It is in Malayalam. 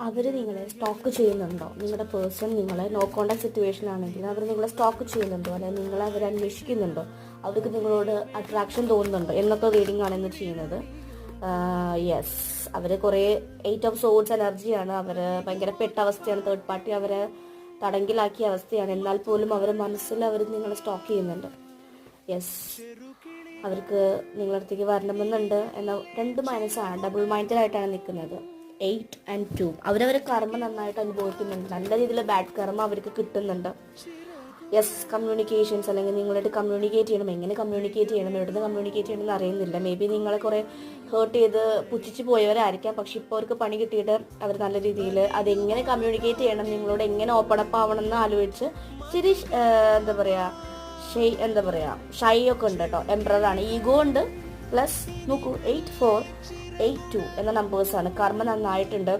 അവർ നിങ്ങളെ സ്റ്റോക്ക് ചെയ്യുന്നുണ്ടോ? നിങ്ങളുടെ പേഴ്സൺ നിങ്ങളെ നോ കോണ്ടാക്ട് സിറ്റുവേഷൻ ആണെങ്കിൽ അവർ നിങ്ങളെ സ്റ്റോക്ക് ചെയ്യുന്നുണ്ടോ, അല്ലെങ്കിൽ നിങ്ങളെ അവർ അന്വേഷിക്കുന്നുണ്ടോ, അവർക്ക് നിങ്ങളോട് അട്രാക്ഷൻ തോന്നുന്നുണ്ടോ എന്നൊക്കെ റീഡിംഗ് ആണ് ഇന്ന് ചെയ്യുന്നത്. യെസ്, അവർ കുറേ 8 ഓഫ് സോഡ്സ് എനർജിയാണ്. അവർ ഭയങ്കര പെട്ട അവസ്ഥയാണ്. തേർഡ് പാർട്ടി അവരെ തടങ്കിലാക്കിയ അവസ്ഥയാണ്. എന്നാൽ പോലും അവർ മനസ്സിൽ അവർ നിങ്ങളെ സ്റ്റോക്ക് ചെയ്യുന്നുണ്ട്. യെസ്, അവർക്ക് നിങ്ങളുടെ അടുത്തേക്ക് വരണമെന്നുണ്ട് എന്ന 2 മൈനസാണ്. ഡബിൾ മൈൻഡായിട്ടാണ് നിൽക്കുന്നത്. 8 and 2 അവരവർ കർമ്മ നന്നായിട്ട് അനുഭവിക്കുന്നുണ്ട്. നല്ല രീതിയിൽ ബാഡ് കർമ്മ അവർക്ക് കിട്ടുന്നുണ്ട്. യെസ്, കമ്മ്യൂണിക്കേഷൻസ്, അല്ലെങ്കിൽ നിങ്ങളായിട്ട് കമ്മ്യൂണിക്കേറ്റ് ചെയ്യണം. എങ്ങനെ കമ്മ്യൂണിക്കേറ്റ് ചെയ്യണം, എവിടുന്ന് കമ്മ്യൂണിക്കേറ്റ് ചെയ്യണം എന്ന് അറിയുന്നില്ല. മേ ബി നിങ്ങളെ കുറേ ഹേർട്ട് ചെയ്ത് പുച്ഛിച്ച് പോയവരായിരിക്കാം. പക്ഷെ ഇപ്പോൾ അവർക്ക് പണി കിട്ടിയിട്ട് അവർ നല്ല രീതിയിൽ അതെങ്ങനെ കമ്മ്യൂണിക്കേറ്റ് ചെയ്യണം, നിങ്ങളോട് എങ്ങനെ ഓപ്പൺ അപ്പ് ആവണം എന്ന് ആലോചിച്ച് ഇച്ചിരി എന്താ പറയുക ഷൈ ഒക്കെ ഉണ്ട് കേട്ടോ. എംബ്രറാണ്, ഈഗോ ഉണ്ട്. പ്ലസ് നോക്കൂ 8 4 8 2 എന്ന നമ്പേഴ്സാണ്. കർമ്മ നന്നായിട്ടുണ്ട്.